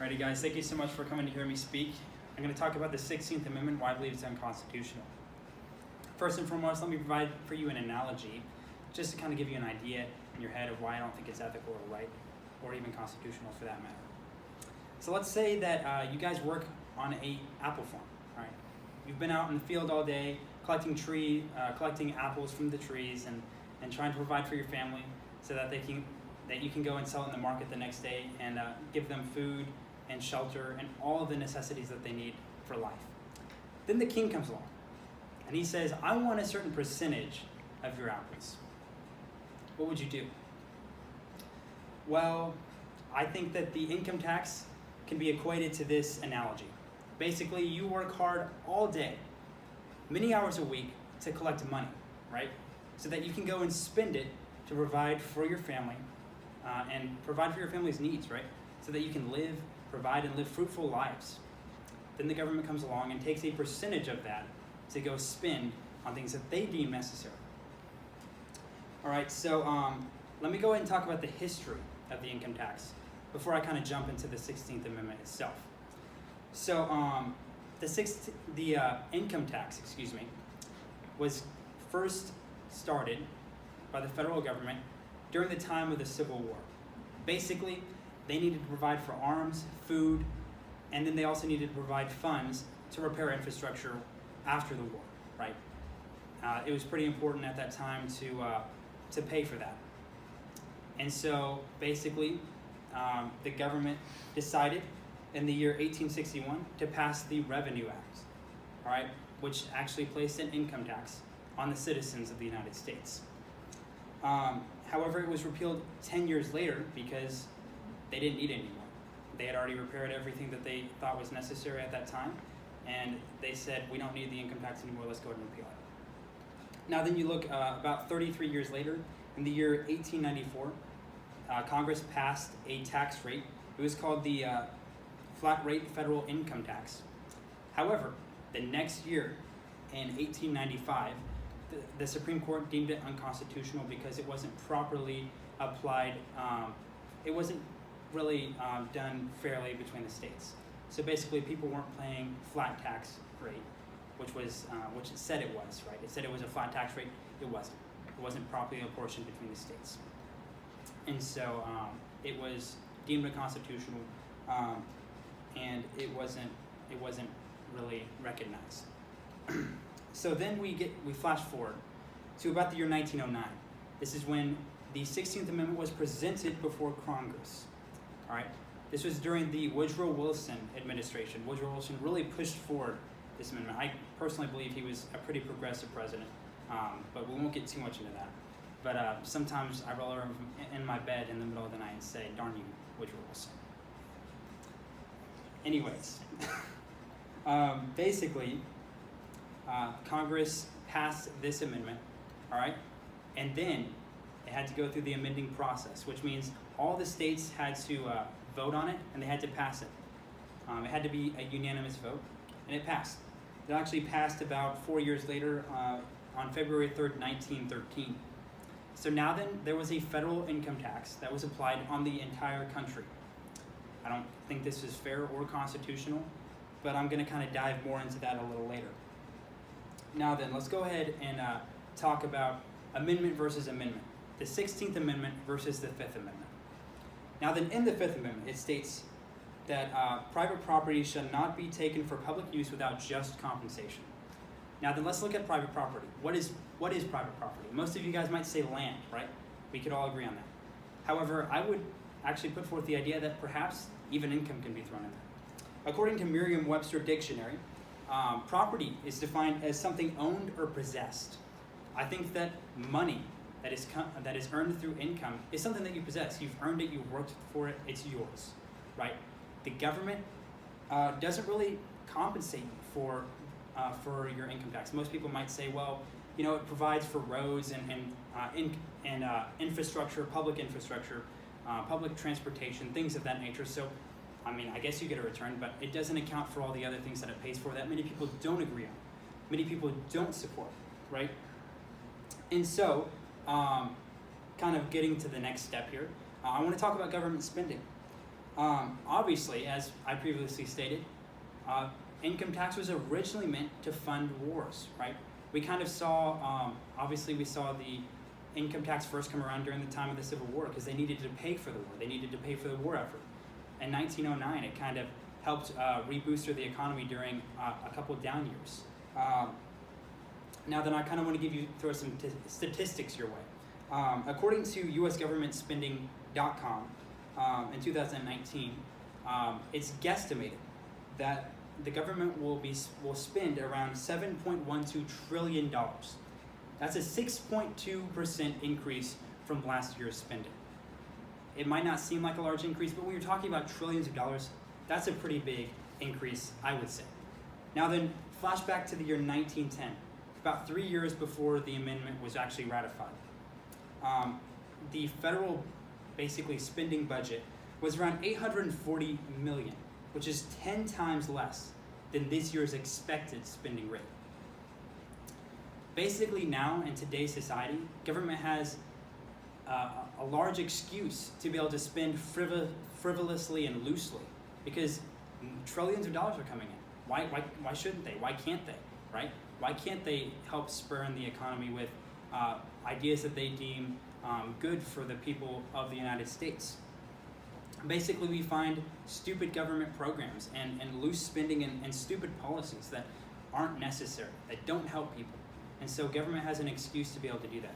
Alrighty guys, thank you so much for coming to hear me speak. I'm going to talk about the 16th Amendment, why I believe it's unconstitutional. First and foremost, let me provide for you an analogy, just to kind of give you an idea in your head of why I don't think it's ethical or right, or even constitutional for that matter. So let's say that you guys work on a apple farm, right? You've been out in the field all day, collecting apples from the trees and trying to provide for your family so that you can go and sell it in the market the next day and give them food and shelter and all of the necessities that they need for life. Then the king comes along and he says, I want a certain percentage of your apples. What would you do? Well, I think that the income tax can be equated to this analogy. Basically, you work hard all day, many hours a week to collect money, right? So that you can go and spend it to provide for your family and provide for your family's needs, right? So that you can provide and live fruitful lives. Then the government comes along and takes a percentage of that to go spend on things that they deem necessary. All right, so let me go ahead and talk about the history of the income tax before I kind of jump into the 16th Amendment itself. So the income tax, was first started by the federal government during the time of the Civil War. Basically, they needed to provide for arms, food, and then they also needed to provide funds to repair infrastructure after the war, right? It was pretty important at that time to pay for that. And so basically, the government decided in the year 1861 to pass the Revenue Act, all right, which actually placed an income tax on the citizens of the United States. However, it was repealed 10 years later because they didn't need it anymore. They had already repaired everything that they thought was necessary at that time, and they said, we don't need the income tax anymore, let's go ahead and repeal it. Now then you look about 33 years later, in the year 1894, Congress passed a tax rate. It was called the flat rate federal income tax. However, the next year, in 1895, the Supreme Court deemed it unconstitutional because it wasn't properly applied. It wasn't really done fairly between the states. So basically, people weren't paying flat tax rate, which it said it was, right? It said it was a flat tax rate. It wasn't. It wasn't properly apportioned between the states, and so it was deemed unconstitutional, and it wasn't really recognized. So then we flash forward to about the year 1909. This is when the 16th Amendment was presented before Congress. All right, this was during the Woodrow Wilson administration. Woodrow Wilson really pushed forward this amendment. I personally believe he was a pretty progressive president, but we won't get too much into that. But sometimes I roll over in my bed in the middle of the night and say, darn you, Woodrow Wilson. Anyways, basically, Congress passed this amendment, all right? And then it had to go through the amending process, which means all the states had to vote on it and they had to pass it. It had to be a unanimous vote, and it passed. It actually passed about 4 years later on February 3rd, 1913. So now then, there was a federal income tax that was applied on the entire country. I don't think this is fair or constitutional, but I'm going to kind of dive more into that a little later. Now then, let's go ahead and talk about amendment versus amendment. The 16th Amendment versus the 5th Amendment. Now then, in the 5th Amendment, it states that private property shall not be taken for public use without just compensation. Now then, let's look at private property. What is private property? Most of you guys might say land, right? We could all agree on that. However, I would actually put forth the idea that perhaps even income can be thrown in there. According to Merriam-Webster Dictionary, property is defined as something owned or possessed. I think that money that is earned through income is something that you possess. You've earned it, you've worked for it, it's yours, right? The government doesn't really compensate you for your income tax. Most people might say, well, you know, it provides for roads and infrastructure, public infrastructure, public transportation, things of that nature. So, I mean, I guess you get a return, but it doesn't account for all the other things that it pays for that many people don't agree on, many people don't support, right? And so, kind of getting to the next step here, I want to talk about government spending. Obviously, as I previously stated, income tax was originally meant to fund wars, right? We kind of saw, obviously we saw the income tax first come around during the time of the Civil War because they needed to pay for the war. They needed to pay for the war effort. In 1909, it kind of helped rebooster the economy during a couple of down years. Now then, I kind of want to throw some statistics your way. According to USGovernmentSpending.com, in 2019, it's guesstimated that the government will spend around $7.12 trillion. That's a 6.2% increase from last year's spending. It might not seem like a large increase, but when you're talking about trillions of dollars, that's a pretty big increase, I would say. Now then, flashback to the year 1910, about 3 years before the amendment was actually ratified. The federal, basically, spending budget was around $840 million, which is 10 times less than this year's expected spending rate. Basically now, in today's society, government has a large excuse to be able to spend frivolously and loosely because trillions of dollars are coming in. Why shouldn't they? Why can't they, right? Why can't they help spur in the economy with ideas that they deem good for the people of the United States? Basically, we find stupid government programs and loose spending and stupid policies that aren't necessary, that don't help people. And so government has an excuse to be able to do that.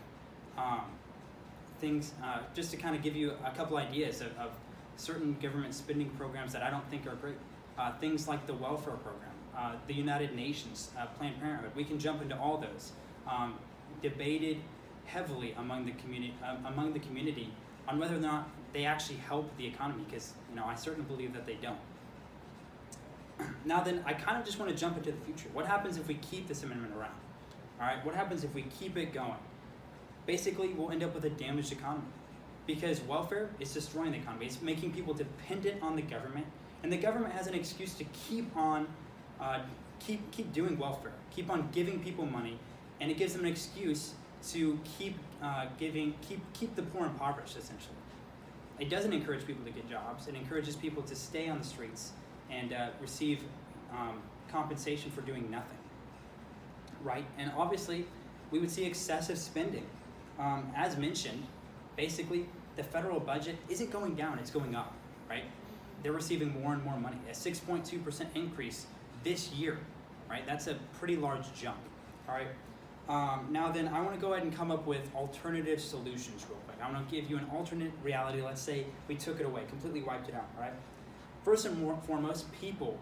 Just to kind of give you a couple ideas of certain government spending programs that I don't think are great. Things like the welfare program, the United Nations, Planned Parenthood. We can jump into all those. Debated heavily among the community on whether or not they actually help the economy, because I certainly believe that they don't. Now then, I kind of just want to jump into the future. What happens if we keep this amendment around? All right, what happens if we keep it going? Basically, we'll end up with a damaged economy because welfare is destroying the economy. It's making people dependent on the government, and the government has an excuse to keep doing welfare, keep on giving people money, and it gives them an excuse to keep the poor impoverished, essentially. It doesn't encourage people to get jobs. It encourages people to stay on the streets and receive compensation for doing nothing, right? And obviously, we would see excessive spending. As mentioned, basically, the federal budget isn't going down, it's going up, right? They're receiving more and more money. A 6.2% increase this year, right? That's a pretty large jump, all right? Now then, I want to go ahead and come up with alternative solutions real quick. I want to give you an alternate reality. Let's say we took it away, completely wiped it out, all right? First and foremost, people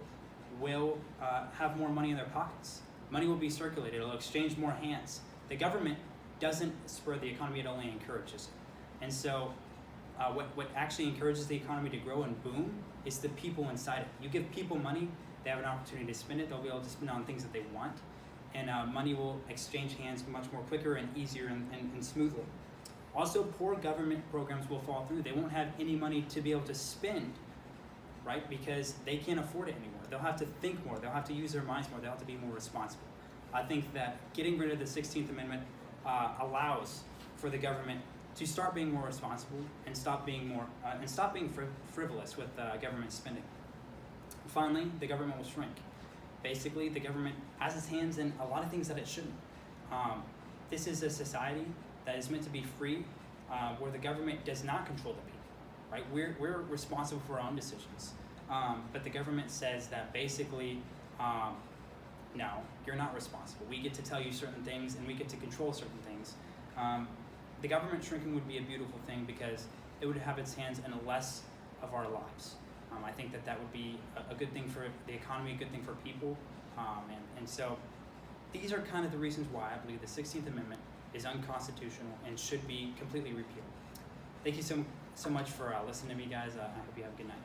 will have more money in their pockets. Money will be circulated. It'll exchange more hands. The government doesn't spur the economy, it only encourages it. And so what actually encourages the economy to grow and boom is the people inside it. You give people money, they have an opportunity to spend it. They'll be able to spend it on things that they want. And money will exchange hands much more quicker and easier and smoothly. Also, poor government programs will fall through. They won't have any money to be able to spend, right? Because they can't afford it anymore. They'll have to think more. They'll have to use their minds more. They'll have to be more responsible. I think that getting rid of the 16th Amendment allows for the government to start being more responsible and stop being frivolous with government spending. Finally, the government will shrink. Basically, the government has its hands in a lot of things that it shouldn't. This is a society that is meant to be free, where the government does not control the people, right? We're responsible for our own decisions. But the government says that basically, no, you're not responsible. We get to tell you certain things and we get to control certain things. The government shrinking would be a beautiful thing because it would have its hands in less of our lives. I think that would be a good thing for the economy, a good thing for people. And so these are kind of the reasons why I believe the 16th Amendment is unconstitutional and should be completely repealed. Thank you so much for listening to me, guys. I hope you have a good night.